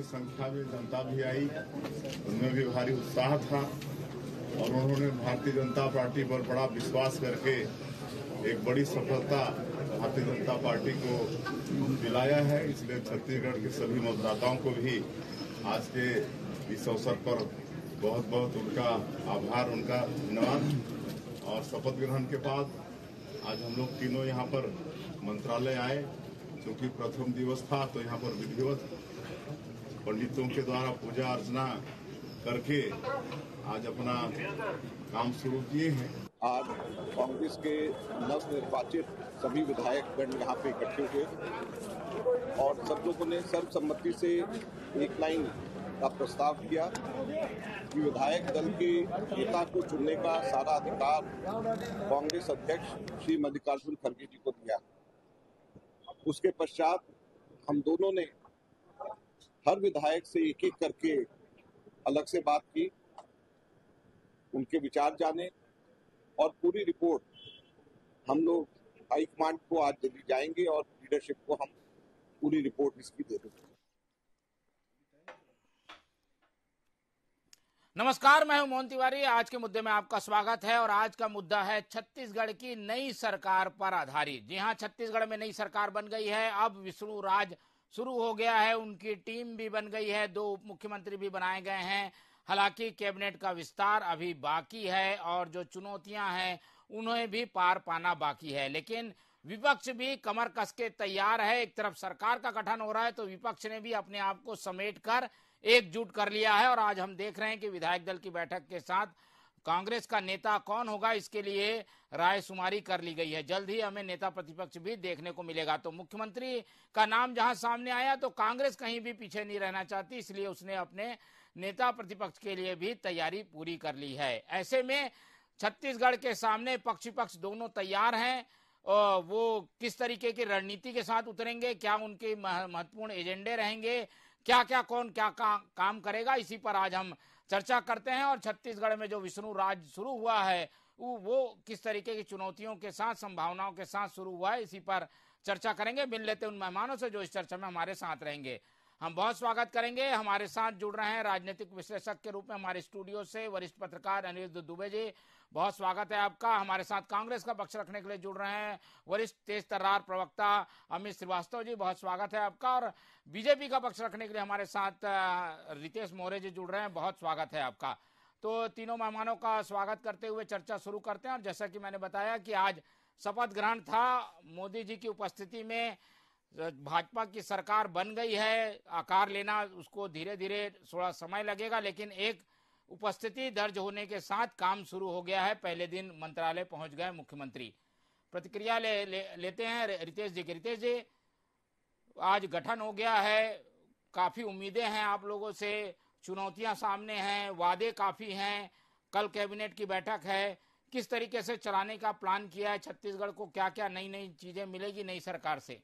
की संख्या में जनता भी आई, उनमें भी भारी उत्साह था और उन्होंने भारतीय जनता पार्टी पर बड़ा विश्वास करके एक बड़ी सफलता भारतीय जनता पार्टी को दिलाया है। इसलिए छत्तीसगढ़ के सभी मतदाताओं को भी आज के इस अवसर पर बहुत बहुत उनका आभार, उनका धन्यवाद। और शपथ ग्रहण के बाद आज हम लोग तीनों यहाँ पर मंत्रालय आए, क्योंकि प्रथम दिवस था तो यहाँ पर विधिवत पंडितों के द्वारा पूजा अर्चना करके आज अपना काम शुरू किए हैं। आज कांग्रेस के नवनिर्वाचित सभी विधायकगण यहाँ पे इकट्ठे हुए और सब लोगों ने सर्वसम्मति से एक लाइन का प्रस्ताव किया कि विधायक दल के नेता को चुनने का सारा अधिकार कांग्रेस अध्यक्ष श्री मल्लिकार्जुन खड़गे जी को दिया। उसके पश्चात हम दोनों ने हर विधायक से एक एक करके अलग से बात की, उनके विचार जाने और पूरी रिपोर्ट हम लोग हाईकमांड को आज दिल्ली जाएंगे और लीडरशिप को हम पूरी रिपोर्ट इसकी दे देंगे। नमस्कार, मैं हूं मोहन तिवारी। आज के मुद्दे में आपका स्वागत है और आज का मुद्दा है छत्तीसगढ़ की नई सरकार पर आधारित। जी हां, छत्तीसगढ़ में नई सरकार बन गई है। अब विष्णु राज शुरू हो गया है, उनकी टीम भी बन गई है, 2 उप मुख्यमंत्री भी बनाए गए हैं। हालांकि कैबिनेट का विस्तार अभी बाकी है और जो चुनौतियां हैं उन्हें भी पार पाना बाकी है। लेकिन विपक्ष भी कमर कस के तैयार है। एक तरफ सरकार का गठन हो रहा है तो विपक्ष ने भी अपने आप को समेटकर एकजुट कर लिया है और आज हम देख रहे हैं कि विधायक दल की बैठक के साथ कांग्रेस का नेता कौन होगा इसके लिए रायशुमारी कर ली गई है। जल्द ही हमें नेता प्रतिपक्ष भी देखने को मिलेगा। तो मुख्यमंत्री का नाम जहां सामने आया तो कांग्रेस कहीं भी पीछे नहीं रहना चाहती, इसलिए उसने अपने नेता प्रतिपक्ष के लिए भी तैयारी पूरी कर ली है। ऐसे में छत्तीसगढ़ के सामने पक्ष विपक्ष दोनों तैयार हैं। वो किस तरीके की रणनीति के साथ उतरेंगे, क्या उनके महत्वपूर्ण एजेंडे रहेंगे, क्या क्या कौन क्या काम करेगा, इसी पर आज हम चर्चा करते हैं। और छत्तीसगढ़ में जो विष्णु राज शुरू हुआ है वो किस तरीके की चुनौतियों के साथ, संभावनाओं के साथ शुरू हुआ है, इसी पर चर्चा करेंगे। मिल लेते उन मेहमानों से जो इस चर्चा में हमारे साथ रहेंगे। हम बहुत स्वागत करेंगे। हमारे साथ जुड़ रहे हैं राजनीतिक विश्लेषक के रूप में हमारे स्टूडियो से वरिष्ठ पत्रकार अनिरुद्ध दुबे जी, बहुत स्वागत है आपका। हमारे साथ कांग्रेस का पक्ष रखने के लिए जुड़ रहे हैं वरिष्ठ तेज तर्रार प्रवक्ता अमित श्रीवास्तव जी, बहुत स्वागत है आपका। और बीजेपी का पक्ष रखने के लिए हमारे साथ रितेश मौर्य जी जुड़ रहे हैं, बहुत स्वागत है आपका। तो तीनों मेहमानों का स्वागत करते हुए चर्चा शुरू करते हैं। और जैसा कि मैंने बताया कि आज शपथ ग्रहण था, मोदी जी की उपस्थिति में भाजपा की सरकार बन गई है। आकार लेना उसको धीरे धीरे थोड़ा समय लगेगा, लेकिन एक उपस्थिति दर्ज होने के साथ काम शुरू हो गया है। पहले दिन मंत्रालय पहुंच गए मुख्यमंत्री। प्रतिक्रिया लेते हैं रितेश जी की। रितेश जी, आज गठन हो गया है, काफी उम्मीदें हैं आप लोगों से, चुनौतियां सामने हैं, वादे काफी हैं, कल कैबिनेट की बैठक है, किस तरीके से चलाने का प्लान किया है छत्तीसगढ़ को, क्या क्या नई नई चीजें मिलेगी नई सरकार से?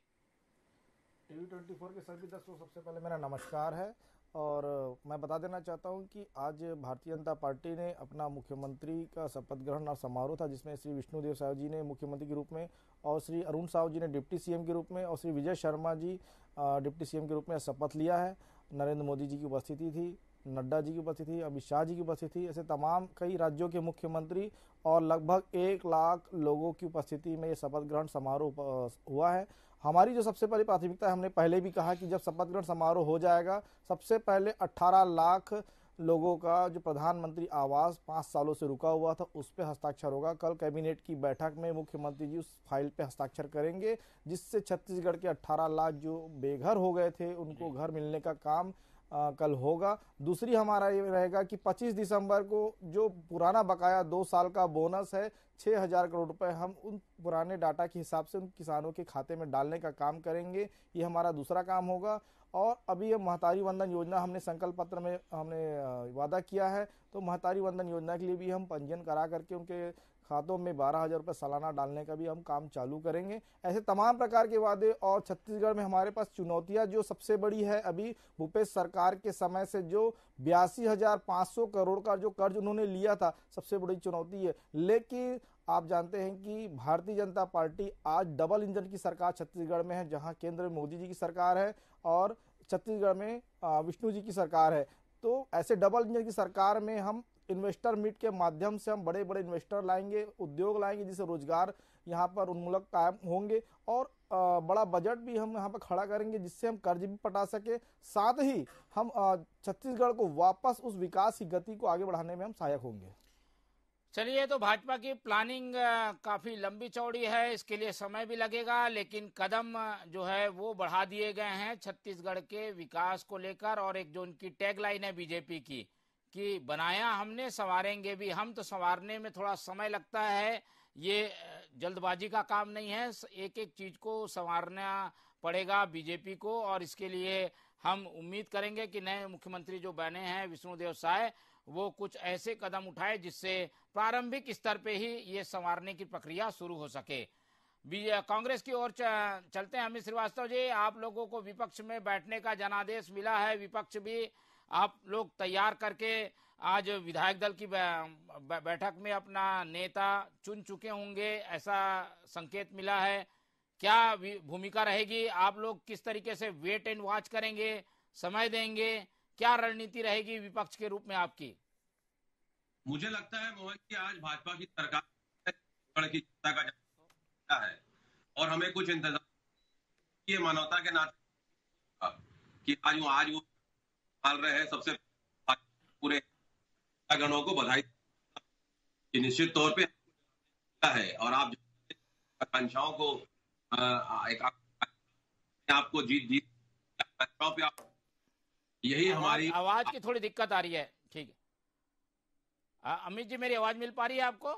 टीवी 24 के सभी दर्शकों को सबसे पहले मेरा नमस्कार है। और मैं बता देना चाहता हूं कि आज भारतीय जनता पार्टी ने अपना मुख्यमंत्री का शपथ ग्रहण समारोह था, जिसमें श्री विष्णुदेव साय जी ने मुख्यमंत्री के रूप में और श्री अरुण साव जी ने डिप्टी सीएम के रूप में और श्री विजय शर्मा जी डिप्टी सीएम के रूप में शपथ लिया है। नरेंद्र मोदी जी की उपस्थिति थी, नड्डा जी की उपस्थिति थी, अमित शाह जी की उपस्थिति थी, ऐसे तमाम कई राज्यों के मुख्यमंत्री और लगभग 1 लाख लोगों की उपस्थिति में ये शपथ ग्रहण समारोह हुआ है। हमारी जो सबसे पहली प्राथमिकता है, हमने पहले भी कहा कि जब शपथ ग्रहण समारोह हो जाएगा, सबसे पहले 18 लाख लोगों का जो प्रधानमंत्री आवास 5 सालों से रुका हुआ था उस पर हस्ताक्षर होगा। कल कैबिनेट की बैठक में मुख्यमंत्री जी उस फाइल पे हस्ताक्षर करेंगे, जिससे छत्तीसगढ़ के 18 लाख जो बेघर हो गए थे उनको घर मिलने का काम कल होगा। दूसरी हमारा ये रहेगा कि 25 दिसंबर को जो पुराना बकाया 2 साल का बोनस है 6,000 करोड़ रुपए, हम उन पुराने डाटा के हिसाब से उन किसानों के खाते में डालने का काम करेंगे। ये हमारा दूसरा काम होगा। और अभी ये महतारी वंदन योजना हमने संकल्प पत्र में हमने वादा किया है, तो महतारी वंदन योजना के लिए भी हम पंजीयन करा करके उनके खातों में 12,000 रुपये सालाना डालने का भी हम काम चालू करेंगे। ऐसे तमाम प्रकार के वादे। और छत्तीसगढ़ में हमारे पास चुनौतियां जो सबसे बड़ी है, अभी भूपेश सरकार के समय से जो 82,500 करोड़ का जो कर्ज उन्होंने लिया था, सबसे बड़ी चुनौती है। लेकिन आप जानते हैं कि भारतीय जनता पार्टी आज डबल इंजन की सरकार छत्तीसगढ़ में है, जहां केंद्र में मोदी जी की सरकार है और छत्तीसगढ़ में विष्णु जी की सरकार है। तो ऐसे डबल इंजन की सरकार में हम इन्वेस्टर मीट के माध्यम से हम बड़े बड़े इन्वेस्टर लाएंगे, उद्योग लाएंगे, जिससे रोजगार यहाँ पर उन्मूलक कायम होंगे और बड़ा बजट भी हम यहाँ पर खड़ा करेंगे, जिससे हम कर्ज भी पटा सके। साथ ही हम छत्तीसगढ़ को वापस उस विकास की गति को आगे बढ़ाने में हम सहायक होंगे। चलिए, तो भाजपा की प्लानिंग काफी लंबी चौड़ी है, इसके लिए समय भी लगेगा, लेकिन कदम जो है वो बढ़ा दिए गए हैं छत्तीसगढ़ के विकास को लेकर। और एक जो उनकी टैगलाइन है बीजेपी की कि बनाया हमने संवारेंगे भी हम, तो संवारने में थोड़ा समय लगता है, ये जल्दबाजी का काम नहीं है, एक एक चीज को संवारना पड़ेगा बीजेपी को। और इसके लिए हम उम्मीद करेंगे कि नए मुख्यमंत्री जो बने हैं विष्णुदेव साय, वो कुछ ऐसे कदम उठाए जिससे प्रारंभिक स्तर पे ही ये संवारने की प्रक्रिया शुरू हो सके। कांग्रेस की ओर चलते हैं। अमित श्रीवास्तव जी, आप लोगों को विपक्ष में बैठने का जनादेश मिला है, विपक्ष भी आप लोग तैयार करके आज विधायक दल की बैठक में अपना नेता चुन चुके होंगे, ऐसा संकेत मिला है। क्या भूमिका रहेगी? आप लोग किस तरीके से वेट एंड वॉच करेंगे, समय देंगे? क्या रणनीति रहेगी विपक्ष के रूप में आपकी? मुझे लगता है मोहन जी, आज भाजपा की सरकार की जनता का जनादेश है और हमें कुछ इंतजार, ये मानवता के नाते कि आज वो संभाल रहे हैं, सबसे पूरे गणों को बधाई कि निश्चित तौर पे है। और आप आकांक्षाओं को आपको जीत पे यही हमारी आवाज की थोड़ी दिक्कत आ रही है। ठीक है अमित जी, मेरी आवाज मिल पा रही है आपको?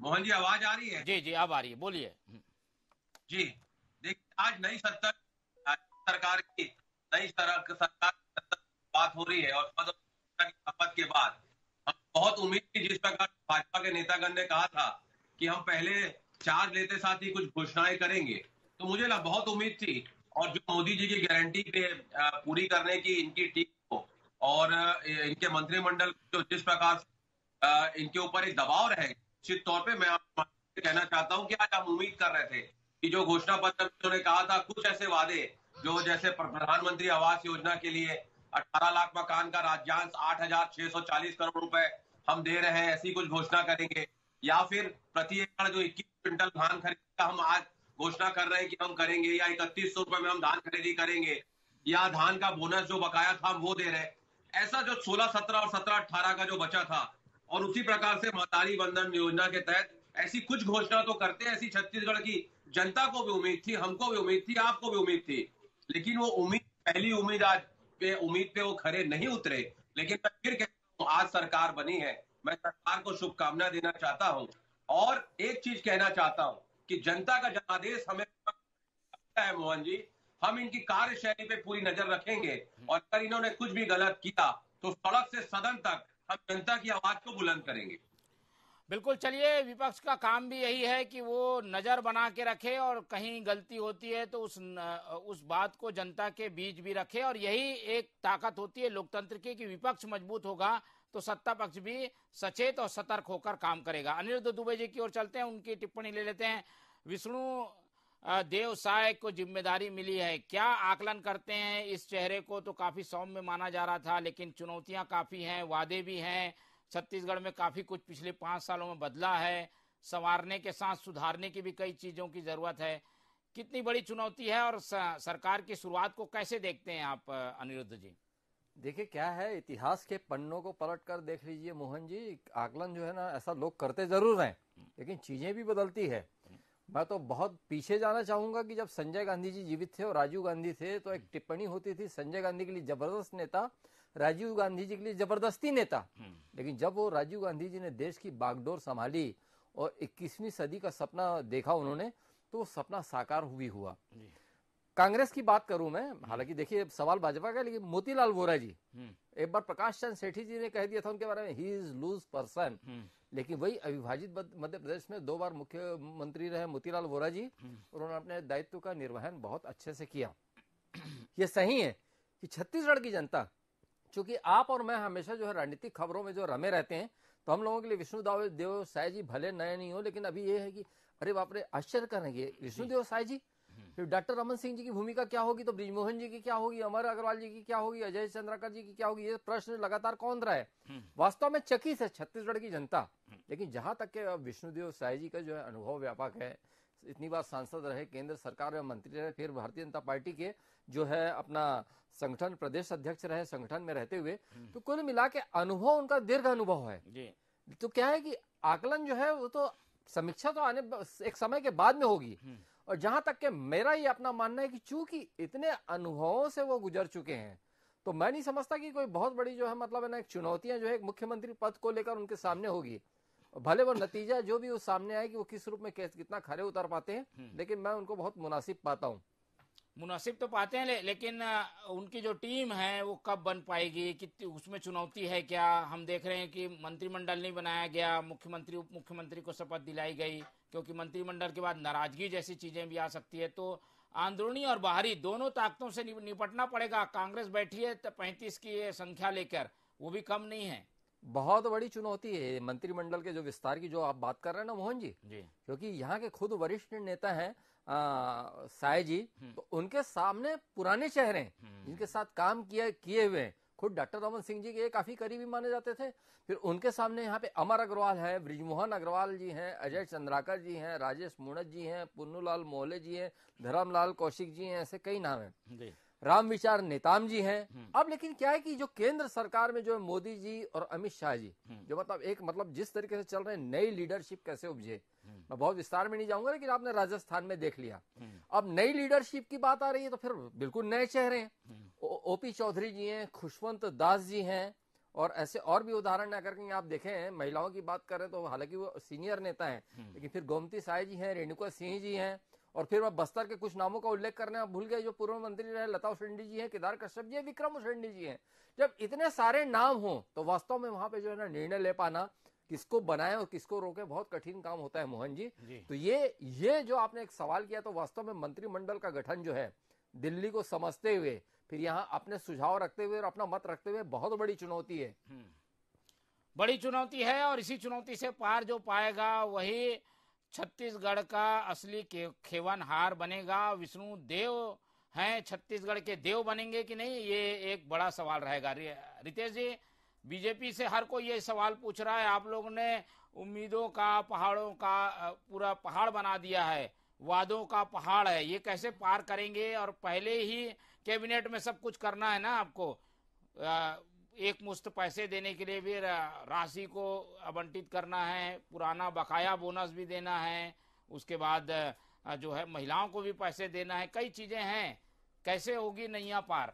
मोहन जी, आवाज आ रही है? जी जी, अब आ रही है, बोलिए जी। देखिए, आज नई सरकार की बात हो रही है और शपथ के बाद हम बहुत उम्मीद थी, जिस प्रकार भाजपा के नेतागण ने कहा था कि हम पहले चार्ज लेते साथ ही कुछ घोषणाएं करेंगे, तो मुझे बहुत उम्मीद थी। और जो मोदी जी की गारंटी पे पूरी करने की इनकी टीम को और इनके मंत्रिमंडल को जिस प्रकार इनके ऊपर एक दबाव रहेगा, निश्चित तौर पे मैं आपको कहना चाहता हूं कि आज हम उम्मीद कर रहे थे कि जो घोषणा पत्र में उन्होंने कहा था, कुछ ऐसे वादे जो जैसे प्रधानमंत्री आवास योजना के लिए 18 लाख मकान का राज्यांश 8,640 करोड़ रुपए हम दे रहे हैं, ऐसी कुछ घोषणा करेंगे, या फिर प्रति एकड़ जो 21 क्विंटल धान खरीद का हम आज घोषणा कर रहे हैं कि हम करेंगे, या 3100 रुपए में हम धान खरीदी करेंगे, या धान का बोनस जो बकाया था हम वो दे रहे हैं। ऐसा जो 16-17 और 17-18 का जो बचा था, और उसी प्रकार से महतारी बंधन योजना के तहत ऐसी कुछ घोषणा तो करते हैं, ऐसी छत्तीसगढ़ की जनता को भी उम्मीद थी, हमको भी उम्मीद थी, आपको भी उम्मीद थी। लेकिन वो पहली उम्मीद पे वो खरे नहीं उतरे। लेकिन मैं फिर कहता हूं, आज सरकार बनी है, मैं सरकार को शुभकामना देना चाहता हूं और एक चीज कहना चाहता हूं कि जनता का जनादेश हमें है मोहन जी, हम इनकी कार्यशैली पे पूरी नजर रखेंगे और अगर इन्होंने कुछ भी गलत किया तो सड़क से सदन तक हम जनता की आवाज को बुलंद करेंगे। बिल्कुल। चलिए, विपक्ष का काम भी यही है कि वो नजर बना के रखे और कहीं गलती होती है तो उस बात को जनता के बीच भी रखे, और यही एक ताकत होती है लोकतंत्र की कि विपक्ष मजबूत होगा तो सत्ता पक्ष भी सचेत और सतर्क होकर काम करेगा। अनिरुद्ध दुबे जी की ओर चलते हैं, उनकी टिप्पणी ले लेते हैं। विष्णु देव साय को जिम्मेदारी मिली है, क्या आकलन करते हैं इस चेहरे को? तो काफी सौम्य माना जा रहा था, लेकिन चुनौतियां काफी हैं, वादे भी हैं, छत्तीसगढ़ में काफी कुछ पिछले 5 सालों में बदला है, संवारने के साथ सुधारने की भी कई चीजों की जरूरत है। कितनी बड़ी चुनौती है और सरकार की शुरुआत को कैसे देखते हैं आप अनिरुद्ध जी? देखिए क्या है, इतिहास के पन्नों को पलट कर देख लीजिए मोहन जी, आकलन जो है ना ऐसा लोग करते जरूर हैं, लेकिन चीजें भी बदलती है। मैं तो बहुत पीछे जाना चाहूंगा कि जब संजय गांधी जी जीवित थे और राजीव गांधी थे, तो एक टिप्पणी होती थी, संजय गांधी के लिए जबरदस्त नेता, राजीव गांधी जी के लिए जबरदस्ती नेता। लेकिन जब वो राजीव गांधी जी ने देश की बागडोर संभाली और 21वीं सदी का सपना देखा उन्होंने, तो वो सपना साकार भी हुआ। कांग्रेस की बात करूं मैं, हालांकि देखिए सवाल भाजपा का, लेकिन मोतीलाल वोरा जी, एक बार प्रकाश चंद सेठी जी ने कह दिया था उनके बारे में, ही इज लूज पर्सन। लेकिन वही अविभाजित मध्य प्रदेश में 2 बार मुख्यमंत्री रहे मोतीलाल वोरा जी, और उन्होंने अपने दायित्व का निर्वहन बहुत अच्छे से किया। ये सही है कि छत्तीसगढ़ की जनता, चूंकि आप और मैं हमेशा जो है राजनीतिक खबरों में जो रमे रहते हैं, तो हम लोगों के लिए विष्णुदेव साय जी भले नए नहीं हो, लेकिन अभी ये है कि अरे बाप रे, आश्चर्य करेंगे विष्णुदेव साय जी, फिर डॉक्टर रमन सिंह जी की भूमिका क्या होगी, तो ब्रिजमोहन जी की क्या होगी, अमर अग्रवाल जी की क्या होगी, अजय चंद्राकर जी की क्या होगी, ये प्रश्न लगातार कौन रहा है। वास्तव में चकित है छत्तीसगढ़ की जनता। लेकिन जहां तक के विष्णुदेव साय जी का जो है अनुभव व्यापक है, इतनी बार सांसद रहे, केंद्र सरकार में मंत्री रहे, फिर भारतीय जनता पार्टी के जो है अपना संगठन प्रदेश अध्यक्ष रहे, संगठन में रहते हुए, तो कुल मिला के अनुभव उनका दीर्घ अनुभव है जी। तो क्या है कि आकलन जो है वो तो समीक्षा तो आने एक समय के बाद में होगी। और जहां तक के मेरा ये अपना मानना है कि चूंकि इतने अनुभवों से वो गुजर चुके हैं, तो मैं नहीं समझता कि कोई बहुत बड़ी जो है मतलब है ना एक चुनौतियां जो है एक मुख्यमंत्री पद को लेकर उनके सामने होगी। भले वो नतीजा जो भी वो सामने आए कि वो किस रूप में कितना खरे उतर पाते हैं, लेकिन मैं उनको बहुत मुनासिब पाता हूँ। मुनासिब तो पाते हैं, लेकिन उनकी जो टीम है वो कब बन पाएगी, कितनी उसमें चुनौती है क्या। हम देख रहे हैं कि मंत्रिमंडल नहीं बनाया गया, मुख्यमंत्री उप मुख्यमंत्री को शपथ दिलाई गई, क्योंकि मंत्रिमंडल के बाद नाराजगी जैसी चीजें भी आ सकती है। तो अंदरूनी और बाहरी दोनों ताकतों से निपटना पड़ेगा। कांग्रेस बैठी है 35 की संख्या लेकर, वो भी कम नहीं है। बहुत बड़ी चुनौती है मंत्रिमंडल के जो विस्तार की जो आप बात कर रहे हैं ना मोहन जी, क्योंकि यहाँ के खुद वरिष्ठ नेता हैं साय जी, तो उनके सामने पुराने चेहरे जिनके साथ काम किए हुए हैं, खुद डॉक्टर रमन सिंह जी के काफी करीबी माने जाते थे। फिर उनके सामने यहाँ पे अमर अग्रवाल है, ब्रिजमोहन अग्रवाल जी हैं, अजय चंद्राकर जी हैं, राजेश मूणत जी हैं, पुन्नूलाल मोहले जी हैं, धर्मलाल कौशिक जी हैं, ऐसे कई नाम हैं, राम विचार नेताम जी हैं। अब लेकिन क्या है कि जो केंद्र सरकार में जो है मोदी जी और अमित शाह जी जो मतलब एक मतलब जिस तरीके से चल रहे हैं, नई लीडरशिप कैसे उपजे, मैं बहुत विस्तार में नहीं जाऊंगा, लेकिन आपने राजस्थान में देख लिया। अब नई लीडरशिप की बात आ रही है तो फिर बिल्कुल नए चेहरे हैं। ओपी चौधरी जी हैं, खुशवंत दास जी हैं, और ऐसे और भी उदाहरण अगर कहीं आप देखें, महिलाओं की बात करें तो हालांकि वो सीनियर नेता हैं, लेकिन फिर गोमती साय जी हैं, रेणुका सिंह जी हैं, और फिर मैं बस्तर के कुछ नामों का उल्लेख करना भूल गए जो पूर्व मंत्री रहे, लता उसेंडी जी हैं, केदार कश्यप जी हैं, विक्रम उसेंडी जी हैं। जब इतने सारे नाम हो तो वास्तव में वहां पे जो है ना निर्णय ले पाना, किसको बनाए और किसको रोके, बहुत कठिन काम होता है मोहन जी। तो ये जो आपने एक सवाल किया, तो वास्तव में मंत्रिमंडल का गठन जो है दिल्ली को समझते हुए, फिर यहाँ अपने सुझाव रखते हुए और अपना मत रखते हुए, बहुत बड़ी चुनौती है। बड़ी चुनौती है, और इसी चुनौती से पार जो पाएगा वही छत्तीसगढ़ का असली खेवनहार बनेगा। विष्णु देव हैं, छत्तीसगढ़ के देव बनेंगे कि नहीं, ये एक बड़ा सवाल रहेगा। रितेश जी, बीजेपी से हर कोई ये सवाल पूछ रहा है, आप लोगों ने उम्मीदों का पहाड़ों का पूरा पहाड़ बना दिया है, वादों का पहाड़ है, ये कैसे पार करेंगे। और पहले ही कैबिनेट में सब कुछ करना है ना आपको, एक मुश्त पैसे देने के लिए भी राशि को आवंटित करना है, पुराना बकाया बोनस भी देना है, उसके बाद जो है महिलाओं को भी पैसे देना है, कई चीजें हैं, कैसे होगी नैया पार।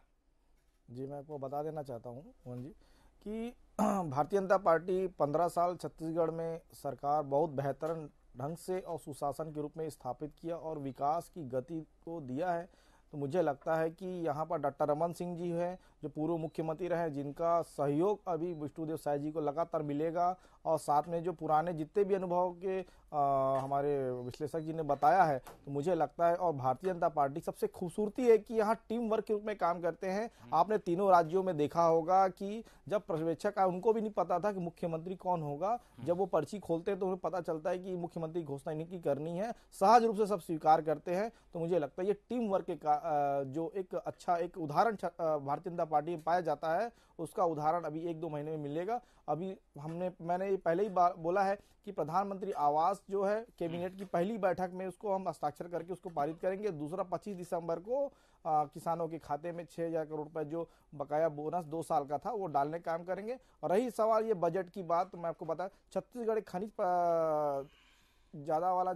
जी मैं आपको बता देना चाहता हूँ मोहन जी कि भारतीय जनता पार्टी 15 साल छत्तीसगढ़ में सरकार बहुत बेहतर ढंग से और सुशासन के रूप में स्थापित किया और विकास की गति को दिया है। तो मुझे लगता है कि यहाँ पर डॉक्टर रमन सिंह जी हैं जो पूर्व मुख्यमंत्री रहे, जिनका सहयोग अभी विष्णुदेव साय जी को लगातार मिलेगा, और साथ में जो पुराने जितने भी अनुभव के हमारे विश्लेषक जी ने बताया है, तो मुझे लगता है। और भारतीय जनता पार्टी सबसे खूबसूरती है कि यहाँ टीम वर्क के रूप में काम करते हैं। आपने तीनों राज्यों में देखा होगा कि जब पर्यवेक्षक आए उनको भी नहीं पता था कि मुख्यमंत्री कौन होगा, जब वो पर्ची खोलते हैं तो उन्हें पता चलता है कि मुख्यमंत्री घोषणा इन्हीं की करनी है, सहज रूप से सब स्वीकार करते हैं। तो मुझे लगता है ये टीम वर्क का जो एक अच्छा एक उदाहरण भारतीय जनता पार्टी में पाया जाता है, उसका उदाहरण अभी 1-2 महीने में मिलेगा। अभी मैंने पहले ही बोला है कि प्रधानमंत्री आवास जो है कैबिनेट की पहली बैठक में उसको हम हस्ताक्षर करके उसको पारित करेंगे। दूसरा 25 दिसंबर को किसानों के खाते में 6,000 करोड़ रुपए जो बकाया बोनस 2 साल का था वो डालने का काम करेंगे। और रही सवाल ये बजट की बात, तो मैं आपको बता, छत्तीसगढ़ खनिज ज्यादा वाला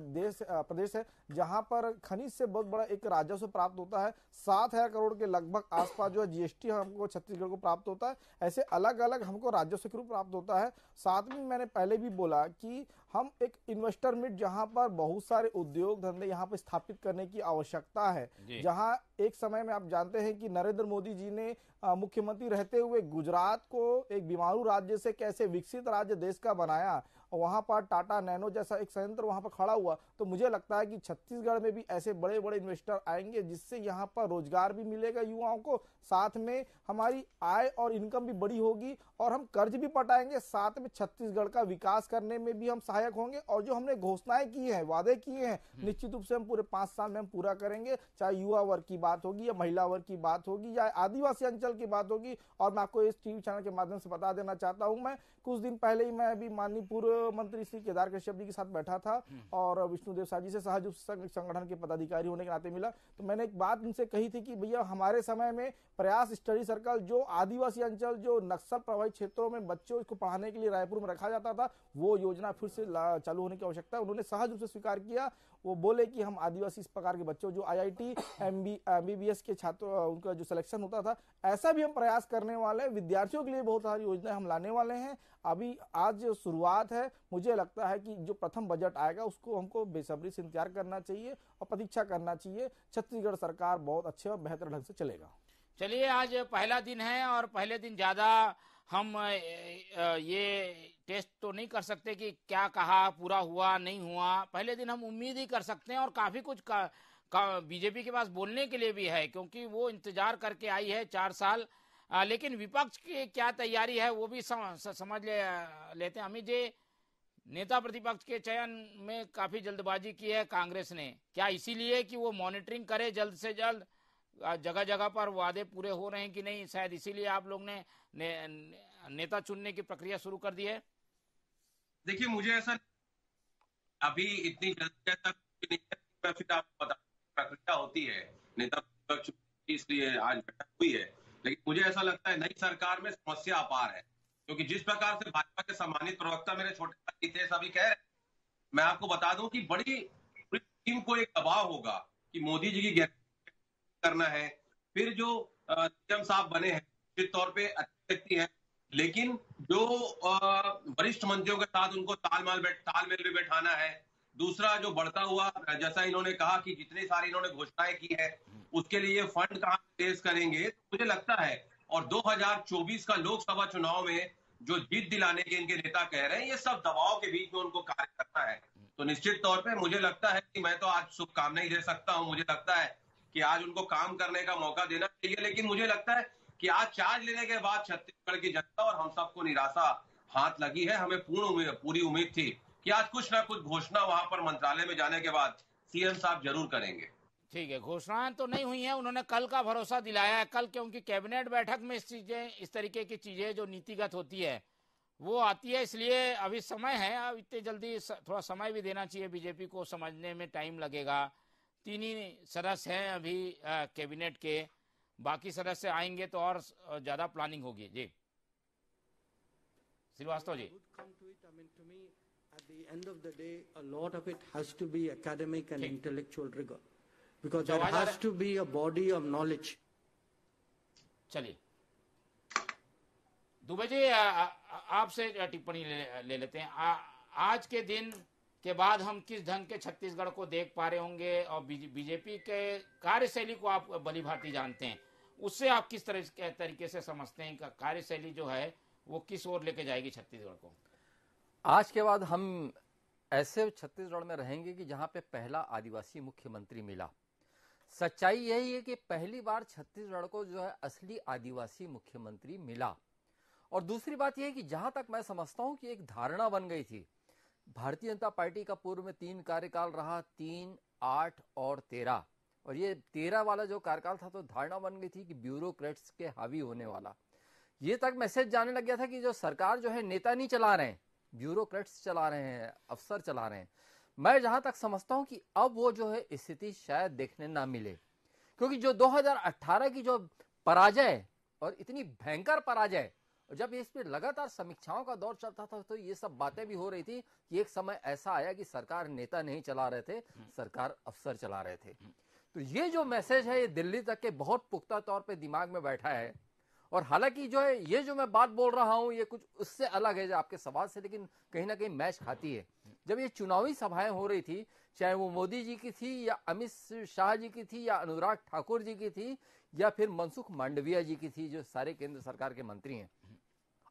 प्रदेश है, जहां पर खनिज से बहुत बड़ा एक राजस्व प्राप्त होता है। 7,000 करोड़ के लगभग आसपास जो है जीएसटी हमको छत्तीसगढ़ को प्राप्त होता है। ऐसे अलग अलग हमको राजस्व के रूप प्राप्त होता है। साथ में मैंने पहले भी बोला कि हम एक इन्वेस्टर मीट, जहां पर बहुत सारे उद्योग धंधे यहाँ पर स्थापित करने की आवश्यकता है, जहां एक समय में आप जानते हैं कि नरेंद्र मोदी जी ने मुख्यमंत्री रहते हुए गुजरात को एक बीमारू राज्य से कैसे विकसित राज्य देश का बनाया, वहां पर टाटा नैनो जैसा एक संयंत्र वहां पर खड़ा हुआ। तो मुझे लगता है कि छत्तीसगढ़ में भी ऐसे बड़े बड़े इन्वेस्टर आएंगे, जिससे यहाँ पर रोजगार भी मिलेगा युवाओं को, साथ में हमारी आय और इनकम भी बड़ी होगी, और हम कर्ज भी पटाएंगे, साथ में छत्तीसगढ़ का विकास करने में भी हम सहायता सहायक होंगे। और जो हमने घोषणाएं की हैं, वादे किए हैं, निश्चित रूप से हम पूरे 5 साल में हम पूरा करेंगे। चाहे युवा वर्ग की बात होगी या महिला वर्ग की बात होगी या आदिवासी अंचल की बात होगी। और मैं आपको इस टीवी चैनल के माध्यम से बता देना चाहता हूं, मैं कुछ दिन पहले ही मैं अभी माननीय पूर्व मंत्री श्री केदार कश्यप जी के साथ बैठा था और विष्णुदेव शाह जी से सहज संगठन के पदाधिकारी होने के नाते मिला। तो मैंने एक बात उनसे कही थी कि भैया हमारे समय में प्रयास स्टडी सर्कल जो आदिवासी अंचल, जो नक्सल प्रभावित क्षेत्रों में बच्चों को पढ़ाने के लिए रायपुर में रखा जाता था, वो योजना फिर से चालू होने की आवश्यकता है। उन्होंने सहज रूप से स्वीकार किया। वो बोले कि हम आदिवासी इस प्रकार के बच्चों जो IIT MBBS के छात्रों उनका जो सिलेक्शन होता था, ऐसा भी हम प्रयास करने वाले हैं। विद्यार्थियों के लिए बहुत सारी योजनाएं हम लाने वाले हैं। अभी आज शुरुआत है। मुझे लगता है कि जो प्रथम बजट आएगा उसको हमको बेसब्री से इंतजार करना चाहिए और प्रतीक्षा करना चाहिए। छत्तीसगढ़ सरकार बहुत अच्छे और बेहतर ढंग से चलेगा। चलिए, आज पहला दिन है और पहले दिन ज्यादा हम ये टेस्ट तो नहीं कर सकते कि क्या कहा, पूरा हुआ नहीं हुआ। पहले दिन हम उम्मीद ही कर सकते हैं और काफी कुछ बीजेपी के पास बोलने के लिए भी है, क्योंकि वो इंतजार करके आई है 4 साल। लेकिन विपक्ष की क्या तैयारी है वो भी समझ लेते हैं। अमित जी, नेता प्रतिपक्ष के चयन में काफी जल्दबाजी की है कांग्रेस ने, क्या इसीलिए कि वो मॉनिटरिंग करे जल्द से जल्द, जगह जगह पर वादे पूरे हो रहे हैं कि नहीं, शायद इसीलिए आप लोग ने नेता चुनने की प्रक्रिया शुरू कर दी है? देखिए, मुझे ऐसा अभी इतनी जल्दी फिर आपको बता प्रक्रिया होती है नेता प्रतिपक्ष, इसलिए आज बैठक हुई है। लेकिन मुझे ऐसा लगता है नई सरकार में समस्या अपार है, क्योंकि जिस प्रकार से भाजपा के सम्मानित प्रवक्ता मेरे छोटे भाई नितेश अभी कह रहे हैं, मैं आपको बता दूं कि बड़ी टीम को एक दबाव होगा कि मोदी जी की गारंटी करना है। फिर जो सीएम साहब बने हैं निश्चित तौर पे अच्छे व्यक्ति हैं, लेकिन जो वरिष्ठ मंत्रियों के साथ उनको तालमेल में बैठाना है। दूसरा, जो बढ़ता हुआ, जैसा इन्होंने कहा कि जितनी सारी इन्होंने घोषणाएं की है उसके लिए फंड कहां पेश करेंगे, तो मुझे लगता है। और 2024 का लोकसभा चुनाव में जो जीत दिलाने के इनके नेता कह रहे हैं, ये सब दबाव के बीच में उनको कार्य करना है। तो निश्चित तौर पे मुझे लगता है कि मैं तो आज शुभकामनाएं दे सकता हूं। मुझे लगता है कि आज उनको काम करने का मौका देना चाहिए। लेकिन मुझे लगता है कि आज चार्ज लेने के बाद छत्तीसगढ़ की जनता और हम सबको निराशा हाथ लगी है। हमें पूरी उम्मीद थी कि आज कुछ ना कुछ घोषणा वहां पर मंत्रालय में जाने के बाद सीएम साहब जरूर करेंगे। ठीक है, घोषणाएं तो नहीं हुई हैं, उन्होंने कल का भरोसा दिलाया है। कल क्योंकि कैबिनेट बैठक में इस तरीके की चीजें जो नीतिगत होती है वो आती है, इसलिए अभी समय है। अब इतने जल्दी थोड़ा समय भी देना चाहिए, बीजेपी को समझने में टाइम लगेगा। 3 ही सदस्य हैं अभी कैबिनेट के, बाकी सदस्य आएंगे तो और ज्यादा प्लानिंग होगी। जी Srivastava ji. At the end of the day, a lot of it has to be academic and intellectual rigor, because there has to be a body of knowledge. चलिए दुबे जी, आपसे टिप्पणी ले लेते हैं। आज के दिन के बाद हम किस ढंग के छत्तीसगढ़ को देख पा रहे होंगे, और बीजेपी के कार्यशैली को आप भली भांति जानते हैं, उससे आप किस तरीके से समझते हैं कि कार्यशैली जो है वो किस ओर लेके जाएगी छत्तीसगढ़ को? आज के बाद हम ऐसे छत्तीसगढ़ में रहेंगे कि जहां पे पहला आदिवासी मुख्यमंत्री मिला। सच्चाई यही है कि पहली बार छत्तीसगढ़ को जो है असली आदिवासी मुख्यमंत्री मिला। और दूसरी बात यह है कि जहां तक मैं समझता हूं कि एक धारणा बन गई थी, भारतीय जनता पार्टी का पूर्व में 3 कार्यकाल रहा, 3, 8 और 13, और ये 13 वाला जो कार्यकाल था तो धारणा बन गई थी कि ब्यूरोक्रेट्स के हावी होने वाला। ये तक मैसेज जाने लग गया था कि जो सरकार जो है नेता नहीं चला रहे हैं, ब्यूरोक्रेट्स चला रहे हैं, अफसर चला रहे हैं। मैं जहां तक समझता हूं कि अब वो जो है स्थिति शायद देखने ना मिले, क्योंकि जो 2018 की जो पराजय और इतनी भयंकर पराजय, और जब इस पे लगातार समीक्षाओं का दौर चलता था तो ये सब बातें भी हो रही थी कि एक समय ऐसा आया कि सरकार नेता नहीं चला रहे थे, सरकार अफसर चला रहे थे। तो ये जो मैसेज है ये दिल्ली तक के बहुत पुख्ता तौर पे दिमाग में बैठा है। और हालांकि जो है ये जो मैं बात बोल रहा हूं ये कुछ उससे अलग है जो आपके सवाल से, लेकिन कहीं ना कहीं मैच खाती है। जब ये चुनावी सभाएं हो रही थी, चाहे वो मोदी जी की थी या अमित शाह जी की थी या अनुराग ठाकुर जी की थी या फिर मनसुख मांडविया जी की थी, जो सारे केंद्र सरकार के मंत्री हैं,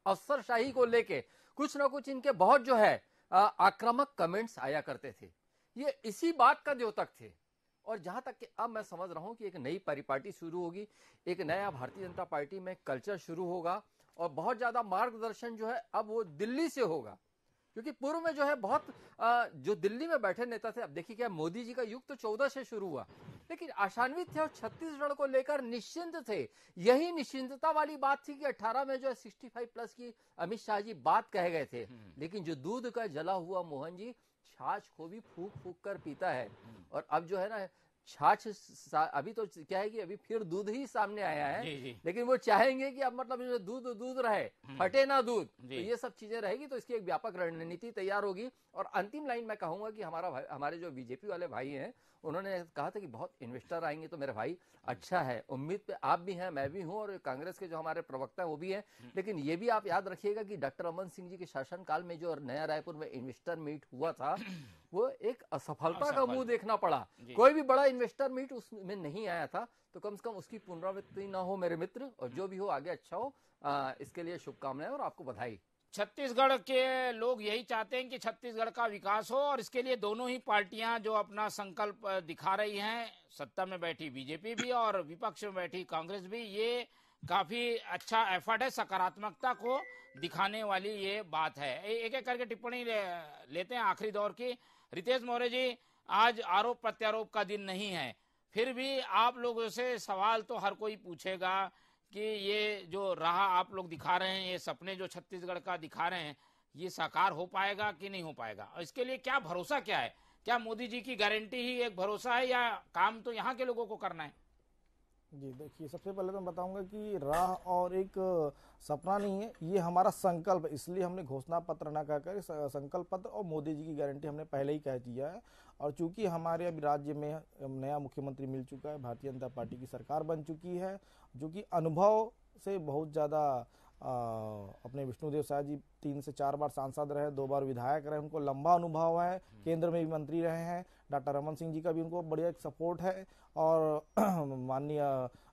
अफसरशाही को लेके कुछ ना कुछ इनके बहुत जो है आक्रामक कमेंट्स आया करते थे। ये इसी बात का द्योतक थे। और जहां तक कि अब मैं समझ रहा हूं कि एक नई परिपाटी शुरू होगी, एक नया भारतीय जनता पार्टी में कल्चर शुरू होगा, और बहुत ज्यादा मार्गदर्शन जो है अब वो दिल्ली से होगा, क्योंकि पूर्व में जो है बहुत जो दिल्ली में बैठे नेता थे, अब देखिए क्या मोदी जी का युग तो 14 से शुरू हुआ, लेकिन आशान्वित थे और छत्तीसगढ़ को लेकर निश्चिंत थे। यही निश्चिंतता वाली बात थी कि 18 में जो है 65+ की अमित शाह जी बात कहे गए थे, लेकिन जो दूध का जला हुआ मोहन जी छाछ को भी फूक फूक कर पीता है। और अब जो है ना छाछ अभी तो क्या है कि अभी फिर दूध ही सामने आया है, लेकिन वो चाहेंगे कि अब मतलब जो दूध दूध रहे, फटे ना दूध, तो ये सब चीजें रहेगी, तो इसकी एक व्यापक रणनीति तैयार होगी। और अंतिम लाइन मैं कहूंगा कि हमारे जो बीजेपी वाले भाई हैं, उन्होंने कहा था कि बहुत इन्वेस्टर आएंगे, तो मेरे भाई अच्छा है, उम्मीद पे आप भी हैं, मैं भी हूं, और कांग्रेस के जो हमारे प्रवक्ता हैं वो भी हैं, लेकिन ये भी आप याद रखिएगा कि डॉक्टर रमन सिंह जी के शासनकाल में जो नया रायपुर में इन्वेस्टर मीट हुआ था, वो एक असफलता का मुंह देखना पड़ा। कोई भी बड़ा इन्वेस्टर मीट उसमें नहीं आया था, तो कम से कम उसकी पुनरावृत्ति ना हो मेरे मित्र, और जो भी हो आगे अच्छा हो, इसके लिए शुभकामनाएं और आपको बधाई। छत्तीसगढ़ के लोग यही चाहते हैं कि छत्तीसगढ़ का विकास हो, और इसके लिए दोनों ही पार्टियां जो अपना संकल्प दिखा रही हैं, सत्ता में बैठी बीजेपी भी और विपक्ष में बैठी कांग्रेस भी, ये काफी अच्छा एफर्ट है, सकारात्मकता को दिखाने वाली ये बात है। एक एक करके टिप्पणी लेते हैं आखिरी दौर की। रितेश मौर्य जी, आज आरोप प्रत्यारोप का दिन नहीं है, फिर भी आप लोगों से सवाल तो हर कोई पूछेगा कि ये जो राह आप लोग दिखा रहे हैं, ये सपने जो छत्तीसगढ़ का दिखा रहे हैं, ये साकार हो पाएगा कि नहीं हो पाएगा, और इसके लिए क्या भरोसा क्या है? क्या मोदी जी की गारंटी ही एक भरोसा है, या काम तो यहाँ के लोगों को करना है? जी देखिए, सबसे पहले तो मैं बताऊंगा कि राह और एक सपना नहीं है, ये हमारा संकल्प, इसलिए हमने घोषणा पत्र ना कहकर संकल्प पत्र और मोदी जी की गारंटी हमने पहले ही कह दिया है। और चूंकि हमारे अभी राज्य में नया मुख्यमंत्री मिल चुका है, भारतीय जनता पार्टी की सरकार बन चुकी है, जो कि अनुभव से बहुत ज़्यादा अपने विष्णुदेव साय जी 3 से 4 बार सांसद रहे, 2 बार विधायक रहे, उनको लंबा अनुभव है, केंद्र में भी मंत्री रहे हैं। डॉक्टर रमन सिंह जी का भी उनको बढ़िया सपोर्ट है, और माननीय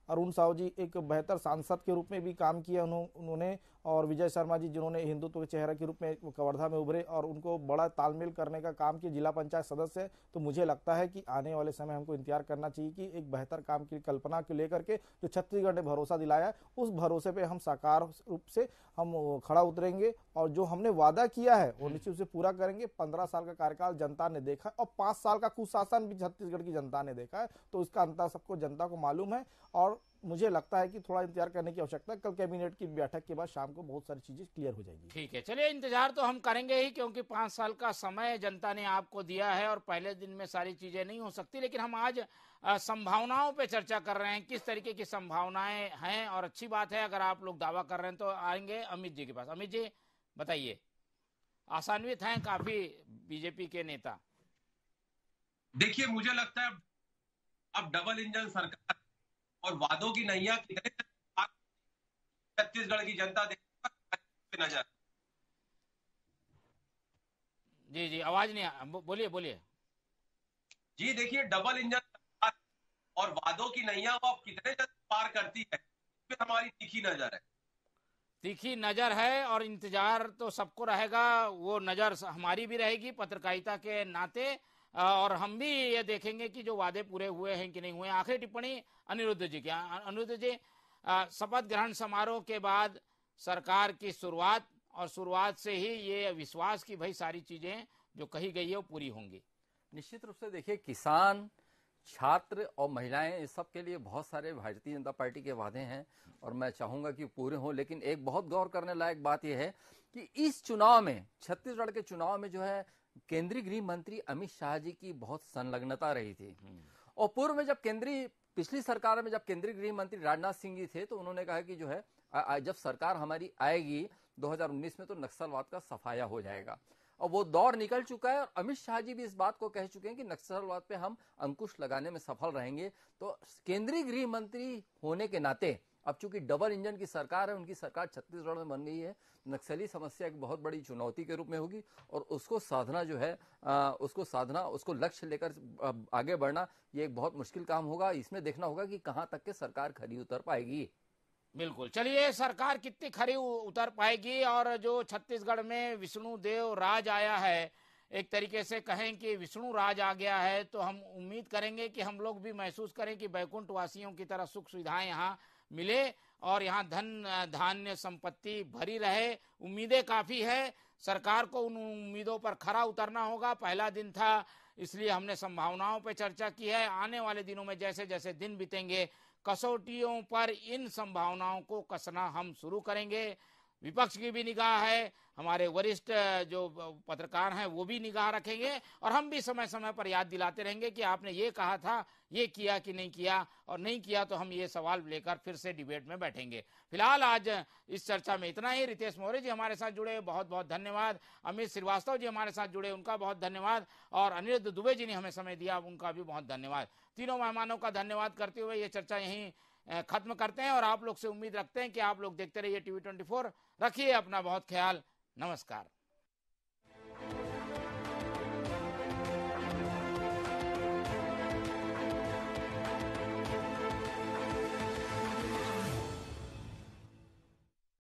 अरुण साहू जी एक बेहतर सांसद के रूप में भी काम किया उन्होंने, और विजय शर्मा जी जिन्होंने हिंदुत्व के चेहरे के रूप में कवर्धा में उभरे और उनको बड़ा तालमेल करने का काम किया, जिला पंचायत सदस्य। तो मुझे लगता है कि आने वाले समय हमको इंतजार करना चाहिए कि एक बेहतर काम की कल्पना को लेकर के जो छत्तीसगढ़ ने भरोसा दिलाया, उस भरोसे पे हम साकार रूप से हम खड़ा उतरेंगे, और जो हमने वादा किया है वो निश्चित रूप से पूरा करेंगे। 15 साल का कार्यकाल जनता ने देखा, और 5 साल का कुशासन भी छत्तीसगढ़ की जनता ने देखा है, तो इसका अंतर सबको जनता को मालूम है, और मुझे लगता है कि थोड़ा इंतजार करने की आवश्यकता है। कल कैबिनेट की बैठक के बाद शाम को बहुत सारी चीजें क्लियर हो जाएगी। ठीक है, चलिए इंतजार तो हम करेंगे ही, क्योंकि 5 साल का समय जनता ने आपको दिया है, और पहले दिन में सारी चीजें नहीं हो सकती, लेकिन हम आज संभावनाओं पे चर्चा कर रहे हैं, किस तरीके की संभावनाएं हैं, और अच्छी बात है अगर आप लोग दावा कर रहे हैं। तो आएंगे अमित जी के पास। अमित जी बताइए, आशान्वित हैं काफी बीजेपी के नेता? देखिए, मुझे लगता है अब डबल इंजन सरकार और वादों की नैया कितने छत्तीसगढ़ की जनता देखती नजर। जी आवाज नहीं, बोलिए। जी देखिए, डबल इंजन सरकार और वादों की नैया वो अब कितने पार करती है, फिर हमारी तीखी नजर है। तीखी नजर है, और इंतजार तो सबको रहेगा, वो नजर हमारी भी रहेगी पत्रकारिता के नाते, और हम भी ये देखेंगे कि जो वादे पूरे हुए हैं कि नहीं हुए। आखिरी टिप्पणी अनिरुद्ध जी की। अनिरुद्ध जी, शपथ ग्रहण समारोह के बाद सरकार की शुरुआत, और शुरुआत से ही ये विश्वास कि भाई सारी चीजें जो कही गई है वो पूरी होंगी। निश्चित रूप से देखिए, किसान, छात्र और महिलाएं, इस सब के लिए बहुत सारे भारतीय जनता पार्टी के वादे हैं, और मैं चाहूंगा कि पूरे हों। लेकिन एक बहुत गौर करने लायक बात यह है कि इस चुनाव में, छत्तीसगढ़ के चुनाव में जो है, केंद्रीय गृह मंत्री अमित शाह जी की बहुत संलग्नता रही थी। और पूर्व में जब पिछली सरकार में जब केंद्रीय गृह मंत्री राजनाथ सिंह जी थे, तो उन्होंने कहा कि जो है जब सरकार हमारी आएगी 2019 में, तो नक्सलवाद का सफाया हो जाएगा। और वो दौर निकल चुका है, और अमित शाह जी भी इस बात को कह चुके हैं कि नक्सलवाद पे हम अंकुश लगाने में सफल रहेंगे। तो केंद्रीय गृह मंत्री होने के नाते, अब चूंकि डबल इंजन की सरकार है, उनकी सरकार छत्तीसगढ़ में बन गई है, नक्सली समस्या एक बहुत बड़ी चुनौती के रूप में होगी, और उसको साधना जो है उसको लक्ष्य लेकर आगे बढ़ना, ये एक बहुत मुश्किल काम होगा। इसमें देखना होगा कि कहां तक के सरकार खरी उतर पाएगी। बिल्कुल, चलिए सरकार कितनी खरी उतर पाएगी, और जो छत्तीसगढ़ में विष्णुदेव राज आया है, एक तरीके से कहें कि विष्णु राज आ गया है, तो हम उम्मीद करेंगे कि हम लोग भी महसूस करें कि बैकुंठ वासियों की तरह सुख सुविधाएं यहाँ मिले, और यहाँ धन धान्य संपत्ति भरी रहे। उम्मीदें काफी है, सरकार को उन उम्मीदों पर खरा उतरना होगा। पहला दिन था, इसलिए हमने संभावनाओं पर चर्चा की है। आने वाले दिनों में जैसे जैसे दिन बीतेंगे, कसौटियों पर इन संभावनाओं को कसना हम शुरू करेंगे। विपक्ष की भी निगाह है, हमारे वरिष्ठ जो पत्रकार हैं वो भी निगाह रखेंगे, और हम भी समय समय पर याद दिलाते रहेंगे कि आपने ये कहा था, ये किया कि नहीं किया, और नहीं किया तो हम ये सवाल लेकर फिर से डिबेट में बैठेंगे। फिलहाल आज इस चर्चा में इतना ही। रितेश मौर्य जी हमारे साथ जुड़े, बहुत बहुत धन्यवाद। अमित श्रीवास्तव जी हमारे साथ जुड़े, उनका बहुत धन्यवाद। और अनिरुद्ध दुबे जी ने हमें समय दिया, उनका भी बहुत धन्यवाद। तीनों मेहमानों का धन्यवाद करते हुए ये चर्चा यहीं खत्म करते हैं, और आप लोग से उम्मीद रखते हैं कि आप लोग देखते रहिए TV24। रखिए अपना बहुत ख्याल। नमस्कार।